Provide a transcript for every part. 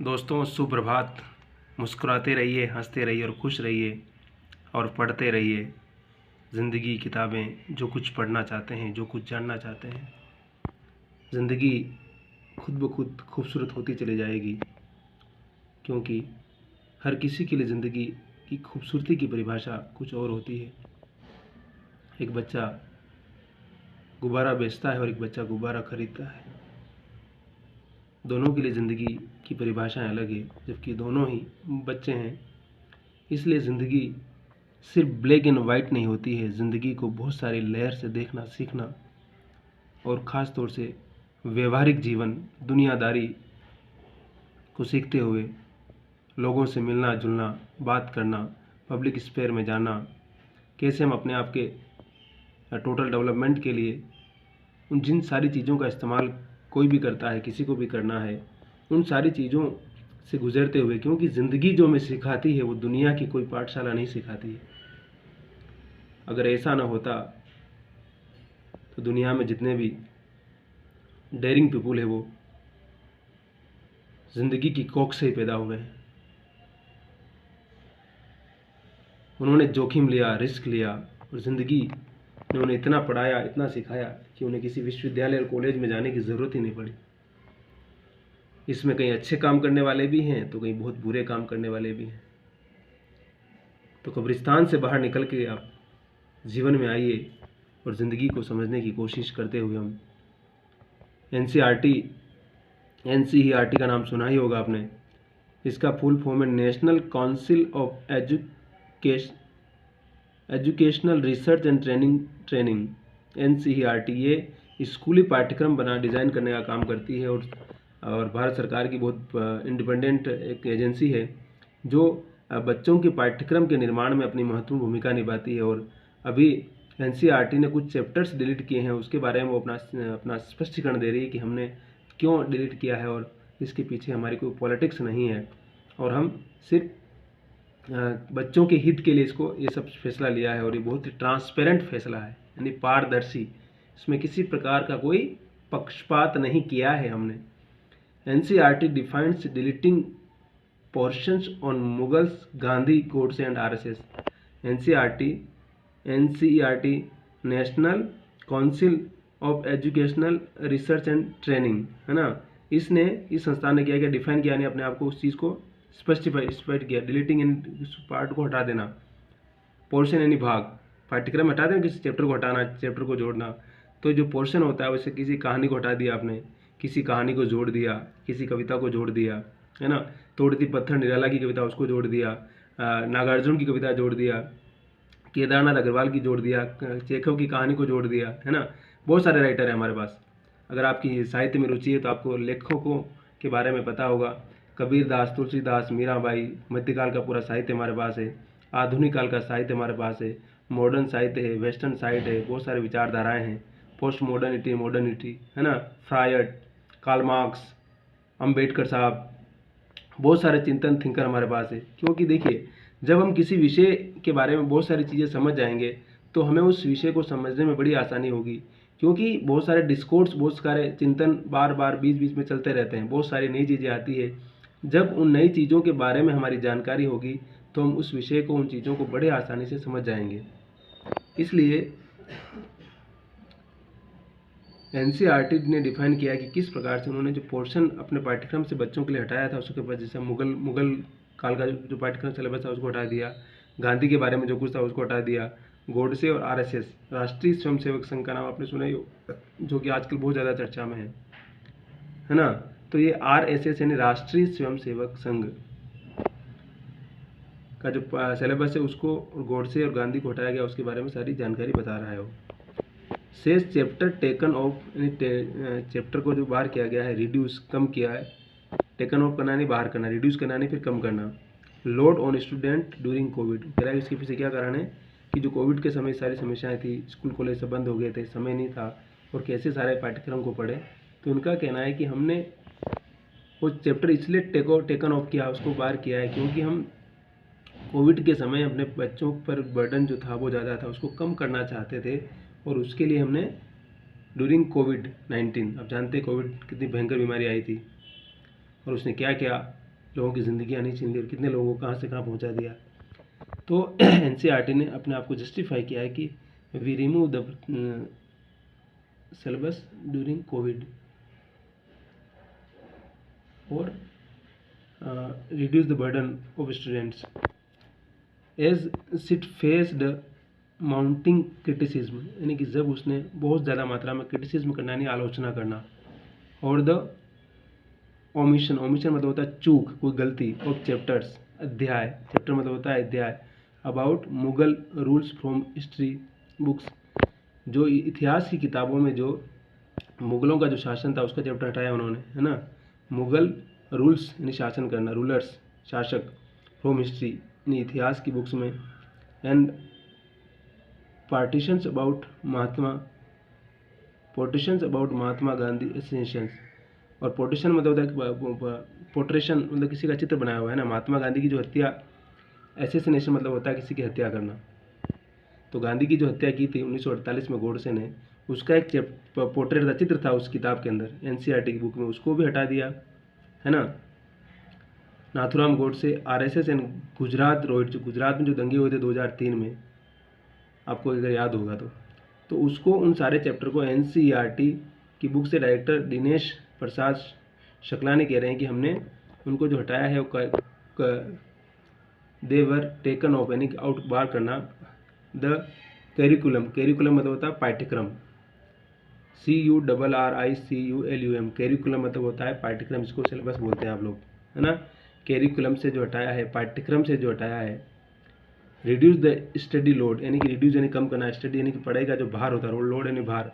दोस्तों सुप्रभात। मुस्कुराते रहिए, हंसते रहिए और खुश रहिए और पढ़ते रहिए ज़िंदगी किताबें। जो कुछ पढ़ना चाहते हैं, जो कुछ जानना चाहते हैं, ज़िंदगी खुद ब खुद खूबसूरत होती चली जाएगी, क्योंकि हर किसी के लिए ज़िंदगी की खूबसूरती की परिभाषा कुछ और होती है। एक बच्चा गुब्बारा बेचता है और एक बच्चा गुब्बारा खरीदता है। दोनों के लिए ज़िंदगी की परिभाषाएं अलग है, जबकि दोनों ही बच्चे हैं। इसलिए ज़िंदगी सिर्फ ब्लैक एंड वाइट नहीं होती है। ज़िंदगी को बहुत सारी लेयर से देखना सीखना और ख़ास तौर से व्यवहारिक जीवन, दुनियादारी को सीखते हुए लोगों से मिलना जुलना, बात करना, पब्लिक स्पेयर में जाना, कैसे हम अपने आप के टोटल डेवलपमेंट के लिए उन जिन सारी चीज़ों का इस्तेमाल कोई भी करता है, किसी को भी करना है, उन सारी चीज़ों से गुजरते हुए, क्योंकि ज़िंदगी जो हमें सिखाती है वो दुनिया की कोई पाठशाला नहीं सिखाती है। अगर ऐसा ना होता तो दुनिया में जितने भी डेयरिंग पीपुल है वो ज़िंदगी की कोख से ही पैदा हुए हैं। उन्होंने जोखिम लिया, रिस्क लिया और ज़िंदगी ने उन्हें इतना पढ़ाया, इतना सिखाया कि उन्हें किसी विश्वविद्यालय और कॉलेज में जाने की ज़रूरत ही नहीं पड़ी। इसमें कहीं अच्छे काम करने वाले भी हैं तो कहीं बहुत बुरे काम करने वाले भी हैं। तो कब्रिस्तान से बाहर निकल के आप जीवन में आइए और ज़िंदगी को समझने की कोशिश करते हुए हम एनसीईआरटी का नाम सुना ही होगा आपने। इसका फुल फॉर्म है national Council of Educational Research and training. NCERT ये स्कूली पाठ्यक्रम डिज़ाइन करने का काम करती है और भारत सरकार की बहुत इंडिपेंडेंट एक एजेंसी है जो बच्चों के पाठ्यक्रम के निर्माण में अपनी महत्वपूर्ण भूमिका निभाती है। और अभी एनसीईआरटी ने कुछ चैप्टर्स डिलीट किए हैं, उसके बारे में वो अपना स्पष्टीकरण दे रही है कि हमने क्यों डिलीट किया है और इसके पीछे हमारी कोई पॉलिटिक्स नहीं है और हम सिर्फ बच्चों के हित के लिए ये सब फैसला लिया है। और ये बहुत ही ट्रांसपेरेंट फैसला है, यानी पारदर्शी। इसमें किसी प्रकार का कोई पक्षपात नहीं किया है हमने। NCERT defines deleting portions on Mughals, Gandhi, Godse and RSS. NCERT national Council of Educational Research and training है ना। इस संस्थान ने क्या डिफाइन किया, अपने आप को उस चीज़ को स्पेसिफाइड किया। डिलीटिंग एंड पार्ट को हटा देना, पोर्शन यानी भाग, पाठ्यक्रम हटा देना, किसी चैप्टर को हटाना, चैप्टर को जोड़ना। तो जो पोर्शन होता है वैसे किसी कहानी को हटा दिया आपने, किसी कहानी को जोड़ दिया, किसी कविता को जोड़ दिया, है ना। तोड़ती पत्थर निराला की कविता उसको जोड़ दिया, नागार्जुन की कविता जोड़ दिया, केदारनाथ अग्रवाल की जोड़ दिया, चेखव की कहानी को जोड़ दिया, है ना। बहुत सारे राइटर हैं हमारे पास। अगर आपकी साहित्य में रुचि है तो आपको लेखकों के बारे में पता होगा। कबीर दास, तुलसीदास, मीराबाई, मध्यकाल का पूरा साहित्य हमारे पास है, आधुनिक काल का साहित्य हमारे पास है, मॉडर्न साहित्य है, वेस्टर्न साहित्य है, बहुत सारे विचारधाराएं हैं, पोस्ट मॉडर्निटी, है ना, फ्रायड, कार्ल मार्क्स, अम्बेडकर साहब, बहुत सारे चिंतन थिंकर हमारे पास है। क्योंकि देखिए, जब हम किसी विषय के बारे में बहुत सारी चीज़ें समझ जाएंगे तो हमें उस विषय को समझने में बड़ी आसानी होगी, क्योंकि बहुत सारे डिस्कोर्स, बहुत सारे चिंतन बार बार बीच बीच में चलते रहते हैं, बहुत सारी नई चीज़ें आती है। जब उन नई चीज़ों के बारे में हमारी जानकारी होगी तो हम उस विषय को, उन चीज़ों को बड़े आसानी से समझ जाएंगे। इसलिए एनसीईआरटी ने डिफाइन किया कि किस प्रकार से उन्होंने जो पोर्शन अपने पाठ्यक्रम से बच्चों के लिए हटाया था, उसके बाद जैसे मुगल काल का जो पाठ्यक्रम सिलेबस था उसको हटा दिया, गांधी के बारे में जो कुछ था उसको हटा दिया, गोडसे और आरएसएस, राष्ट्रीय स्वयंसेवक संघ का नाम आपने सुना ही, जो कि आजकल बहुत ज़्यादा चर्चा में है ना। तो ये आरएसएस यानी राष्ट्रीय स्वयंसेवक संघ का जो सिलेबस है उसको गोडसे और गांधी को हटाया गया, उसके बारे में सारी जानकारी बता रहा है वो। शेष चैप्टर टेकन ऑफ, चैप्टर को जो बाहर किया गया है, रिड्यूस, कम किया है। टेकन ऑफ करना नहीं बाहर करना, रिड्यूस करना नहीं फिर कम करना। Load on student during Covid, कह रहा है इसके पीछे क्या कारण है कि जो कोविड के समय सारी समस्याएं थी, स्कूल कॉलेज सब बंद हो गए थे, समय नहीं था और कैसे सारे पाठ्यक्रम को पढ़े। तो उनका कहना है कि हमने वो चैप्टर इसलिए टेकन ऑफ किया, उसको बाहर किया है, क्योंकि हम कोविड के समय अपने बच्चों पर बर्डन जो था वो ज़्यादा था, उसको कम करना चाहते थे। और उसके लिए हमने ड्यूरिंग कोविड-19, अब जानते हैं कोविड कितनी भयंकर बीमारी आई थी और उसने क्या किया, लोगों की ज़िंदगी आनी छीन ली और कितने लोगों को कहाँ से कहाँ पहुँचा दिया। तो एनसीईआरटी ने अपने आप को जस्टिफाई किया है कि we remove the syllabus during Covid और reduce the burden of students as it faced mounting criticism, यानी कि जब उसने बहुत ज़्यादा मात्रा में क्रिटिसिज्म करना यानी आलोचना करना, और द ओमिशन मतलब होता है चूक, कोई गलती, ऑफ चैप्टर्स, अध्याय, चैप्टर मतलब होता है अध्याय, about Mughal rules from history books, जो इतिहास की किताबों में जो मुगलों का जो शासन था उसका चैप्टर हटाया उन्होंने, है ना। मुगल रूल्स यानी शासन करना, रूलर्स शासक, फ्रॉम हिस्ट्री यानी इतिहास की बुक्स में, and partitions about Mahatma Gandhi एसेसिनेशंस, और पोर्टिशन मतलब होता है पोर्ट्रेशन मतलब किसी का चित्र बनाया हुआ है ना, महात्मा गांधी की जो हत्या, एसेसिनेशन मतलब होता है किसी की हत्या करना। तो गांधी की जो हत्या की थी 1948 में गोडसे ने, उसका एक पोर्ट्रेट था, चित्र था उस किताब के अंदर, एनसीईआरटी की बुक में, उसको भी हटा दिया, है ना। Nathuram Godse, RSS and Gujarat road, जो गुजरात में जो दंगे हुए थे 2003 में, आपको अगर याद होगा तो उसको, उन सारे चैप्टर को एनसीईआरटी की बुक से डायरेक्टर दिनेश प्रसाद शुक्ला कह रहे हैं कि हमने उनको जो हटाया है वो दे वर टेकन ऑफ, यानी आउट बार करना, द कैरिकुलम मतलब होता है पाठ्यक्रम, CURRICULUM, कैरिकुलम मतलब होता है पाठ्यक्रम, इसको सिलेबस बोलते हैं आप लोग, है ना। कैरिकुलम से जो हटाया है, पाठ्यक्रम से जो हटाया है। रिड्यूस द स्टडी लोड, यानी कि रिड्यूस यानी कम करना, स्टडी यानी कि पढ़ाई का जो भार होता है, लोड यानी भार,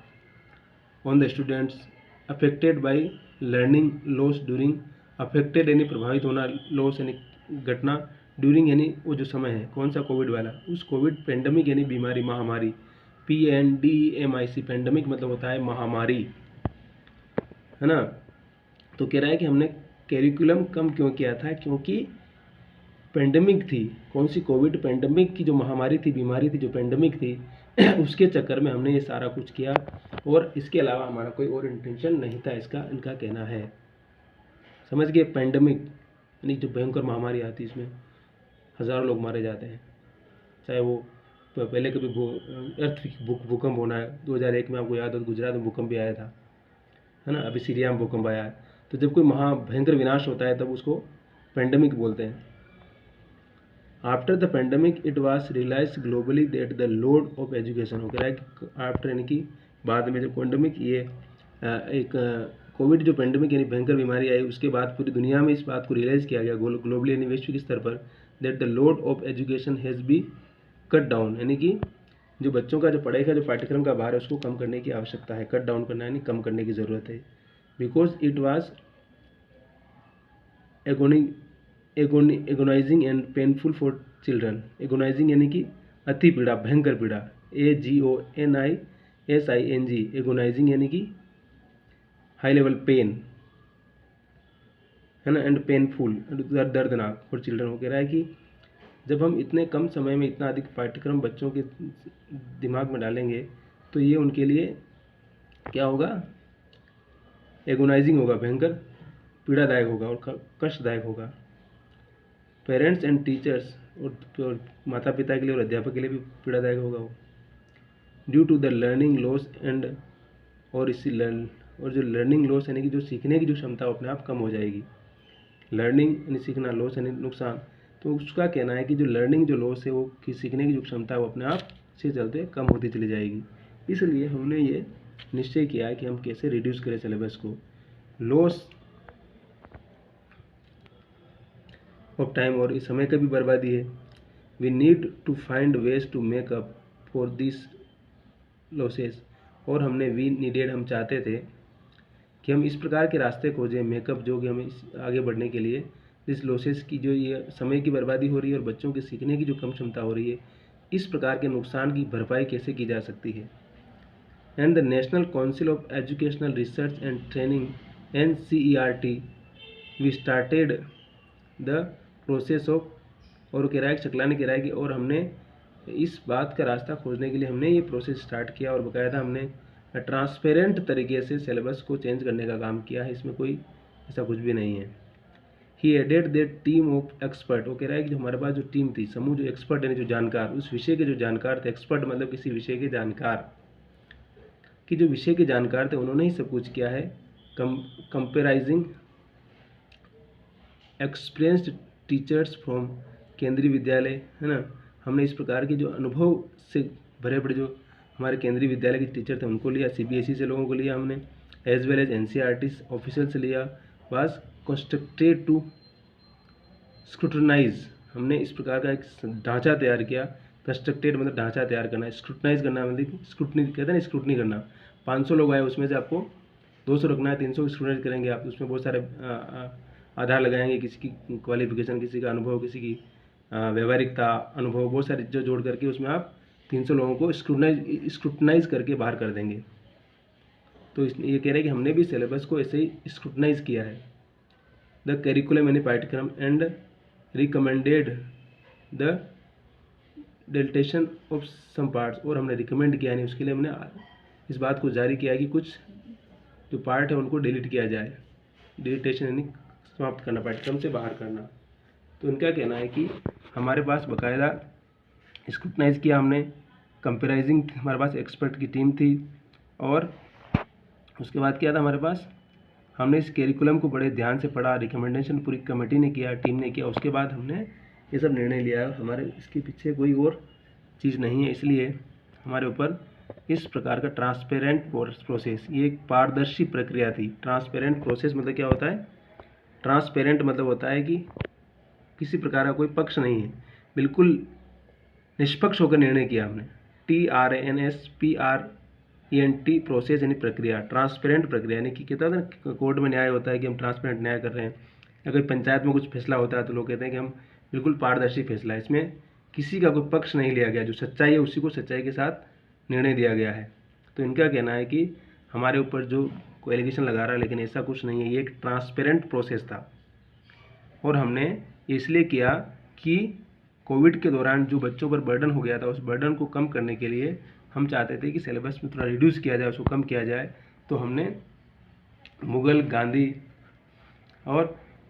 on the students affected by learning loss during, affected यानी प्रभावित होना, लॉस यानी घटना, ड्यूरिंग यानी वो जो समय है कौन सा, कोविड वाला, उस कोविड पेंडेमिक यानी बीमारी, महामारी, PANDEMIC, पेंडेमिक मतलब होता है महामारी, है ना। तो कह रहा है कि हमने कैरिकुलम कम क्यों किया था, क्योंकि पेंडेमिक थी, कौन सी, कोविड पेंडेमिक की जो महामारी थी, बीमारी थी, जो पेंडेमिक थी उसके चक्कर में हमने ये सारा कुछ किया, और इसके अलावा हमारा कोई और इंटेंशन नहीं था, इसका इनका कहना है। समझ गए, पेंडेमिक यानी जो भयंकर महामारी आती है, इसमें हज़ारों लोग मारे जाते हैं, चाहे वो पहले कभी भूकंप होना है, 2001 में आपको याद हो गुजरात में भूकंप भी आया था, है ना। अभी सीरिया में भूकंप आया है। तो जब कोई भयंकर विनाश होता है तब उसको पेंडेमिक बोलते हैं। After the pandemic it was realise globally that the load of education, हो गया है आफ्टर यानी कि बाद में, जब पेंडेमिक ये एक कोविड जो पेंडेमिक यानी भयंकर बीमारी आई, उसके बाद पूरी दुनिया में इस बात को रियलाइज़ किया गया ग्लोबली यानी वैश्विक स्तर पर, that the load of education has be cut down, यानी कि जो बच्चों का जो पढ़ाई का जो पाठ्यक्रम का भार है उसको कम करने की आवश्यकता है, कट डाउन करना यानी कम करने की ज़रूरत है। Because it was agonising and painful for children, agonising यानी कि अति पीड़ा, भयंकर पीड़ा, AGONISING, एगोनाइजिंग यानी कि हाई लेवल पेन, है ना, एंड पेनफुल, दर्दनाक फॉर चिल्ड्रन। वो कह रहा है कि जब हम इतने कम समय में इतना अधिक पाठ्यक्रम बच्चों के दिमाग में डालेंगे तो ये उनके लिए क्या होगा, एगोनाइजिंग होगा, भयंकर पीड़ादायक होगा और कष्टदायक होगा। पेरेंट्स एंड टीचर्स, और माता पिता के लिए और अध्यापक के लिए भी पीड़ादायक होगा वो, due to the learning loss and, और जो लर्निंग लॉस यानी कि जो सीखने की जो क्षमता अपने आप कम हो जाएगी, लर्निंग यानी सीखना, लॉस यानी नुकसान। तो उसका कहना है कि जो लर्निंग जो लॉस है वो कि सीखने की जो क्षमता है वो अपने आप से चलते कम होती चली जाएगी। इसलिए हमने ये निश्चय किया है कि हम कैसे रिड्यूस करें सिलेबस को। लॉस ऑफ टाइम, और इस समय का भी बर्बादी है। We need to find ways to make up for this losses, और हमने वी नीडेड, हम चाहते थे कि हम इस प्रकार के रास्ते खोजें, मेकअप जो कि हमें आगे बढ़ने के लिए, इस लॉसेस की जो ये समय की बर्बादी हो रही है और बच्चों के सीखने की जो कम क्षमता हो रही है, इस प्रकार के नुकसान की भरपाई कैसे की जा सकती है। And the National Council of Educational Research and Training NCERT we started the process of, और कह रहा है शुक्ला ने कह रहा है कि और हमने इस बात का रास्ता खोजने के लिए हमने ये प्रोसेस स्टार्ट किया और बाकायदा हमने ट्रांसपेरेंट तरीके से सिलेबस को चेंज करने का काम किया है, इसमें कोई ऐसा कुछ भी नहीं है। He added that team of expert, वो कह रहा है कि जो हमारे पास जो टीम थी, समूह जो एक्सपर्ट यानी जो जानकार, उस विषय के जो जानकार थे, एक्सपर्ट मतलब किसी विषय के जानकार, कि जो विषय के जानकार थे उन्होंने ही सब कुछ किया है, कंपेराइजिंग एक्सपीरियंस्ड टीचर्स फ्रॉम केंद्रीय विद्यालय, है ना। हमने इस प्रकार के जो अनुभव से भरे पड़े जो हमारे केंद्रीय विद्यालय के टीचर थे उनको लिया, CBSE से लोगों को लिया हमने, as well as NCERT official से लिया, वाज कंस्ट्रक्टेड टू स्क्रूटनाइज, हमने इस प्रकार का एक ढांचा तैयार किया। कंस्ट्रक्टेड मतलब ढांचा तैयार करना, स्क्रूटनाइज करना मतलब स्क्रूटनी कहते हैं ना, स्क्रूटनी करना। 500 लोग आए, उसमें से आपको 200 रखना है, 300 स्क्रूटनाइज करेंगे आप, उसमें बहुत सारे आधार लगाएंगे, किसी की क्वालिफिकेशन, किसी का अनुभव, किसी की व्यवहारिकता, अनुभव, बहुत सारी चीज़ें जोड़ करके उसमें आप 300 लोगों को स्क्रूटनाइज करके बाहर कर देंगे। तो ये कह रहे हैं कि हमने भी सिलेबस को ऐसे ही स्क्रूटनाइज किया है। द करिकुलम यानी पाठ्यक्रम and recommended the deletion of some parts, और हमने रिकमेंड किया, यानी उसके लिए हमने इस बात को जारी किया कि कुछ जो पार्ट है उनको डिलीट किया जाए। डिलीटेशन यानी समाप्त करना, पाठ्यक्रम से बाहर करना। तो उनका कहना है कि हमारे पास बाकायदा स्क्रूटनाइज किया हमने, कंपेराइजिंग हमारे पास एक्सपर्ट की टीम थी, और उसके बाद क्या था हमारे पास, हमने इस करिकुलम को बड़े ध्यान से पढ़ा, रिकमेंडेशन पूरी कमेटी ने किया, टीम ने किया, उसके बाद हमने ये सब निर्णय लिया है। हमारे इसके पीछे कोई और चीज़ नहीं है, इसलिए हमारे ऊपर इस प्रकार का ट्रांसपेरेंट प्रोसेस, ये एक पारदर्शी प्रक्रिया थी। ट्रांसपेरेंट प्रोसेस मतलब क्या होता है, ट्रांसपेरेंट मतलब होता है कि किसी प्रकार का कोई पक्ष नहीं है, बिल्कुल निष्पक्ष होकर निर्णय किया हमने। TRANSPRENT प्रोसेस यानी प्रक्रिया, ट्रांसपेरेंट प्रक्रिया, यानी कि कहता है ना कोर्ट में न्याय होता है कि हम ट्रांसपेरेंट न्याय कर रहे हैं, या कोई पंचायत में कुछ फैसला होता है तो लोग कहते हैं कि हम बिल्कुल पारदर्शी फैसला है, इसमें किसी का कोई पक्ष नहीं लिया गया, जो सच्चाई है उसी को सच्चाई के साथ निर्णय दिया गया है। तो इनका कहना है कि हमारे ऊपर जो कोई एलिगेशन लगा रहा है, लेकिन ऐसा कुछ नहीं है, ये एक ट्रांसपेरेंट प्रोसेस था, और हमने इसलिए किया कि कोविड के दौरान जो बच्चों पर बर्डन हो गया था, उस बर्डन को कम करने के लिए हम चाहते थे कि सिलेबस में थोड़ा रिड्यूस किया जाए, उसको कम किया जाए। तो हमने मुगल, गांधी और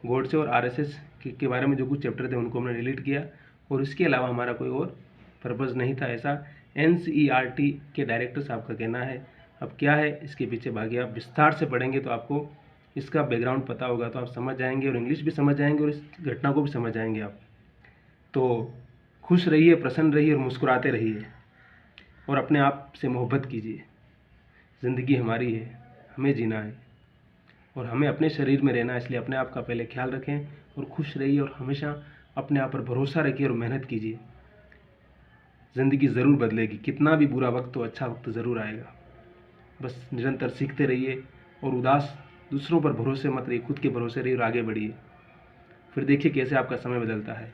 गोडसे और RSS के बारे में जो कुछ चैप्टर थे उनको हमने डिलीट किया, और इसके अलावा हमारा कोई और पर्पज़ नहीं था, ऐसा NCERT के डायरेक्टर साहब का कहना है। अब क्या है इसके पीछे भागे, आप विस्तार से पढ़ेंगे तो आपको इसका बैकग्राउंड पता होगा, तो आप समझ जाएंगे, और इंग्लिश भी समझ जाएंगे, और इस घटना को भी समझ जाएंगे आप। तो खुश रहिए, प्रसन्न रहिए और मुस्कुराते रहिए, और अपने आप से मोहब्बत कीजिए। ज़िंदगी हमारी है, हमें जीना है, और हमें अपने शरीर में रहना है, इसलिए अपने आप का पहले ख्याल रखें और खुश रहिए, और हमेशा अपने आप पर भरोसा रखिए और मेहनत कीजिए। ज़िंदगी ज़रूर बदलेगी, कितना भी बुरा वक्त हो अच्छा वक्त ज़रूर आएगा। बस निरंतर सीखते रहिए, और उदास दूसरों पर भरोसे मत रहिए, खुद के भरोसे रहिए और आगे बढ़िए। फिर देखिए कैसे आपका समय बदलता है।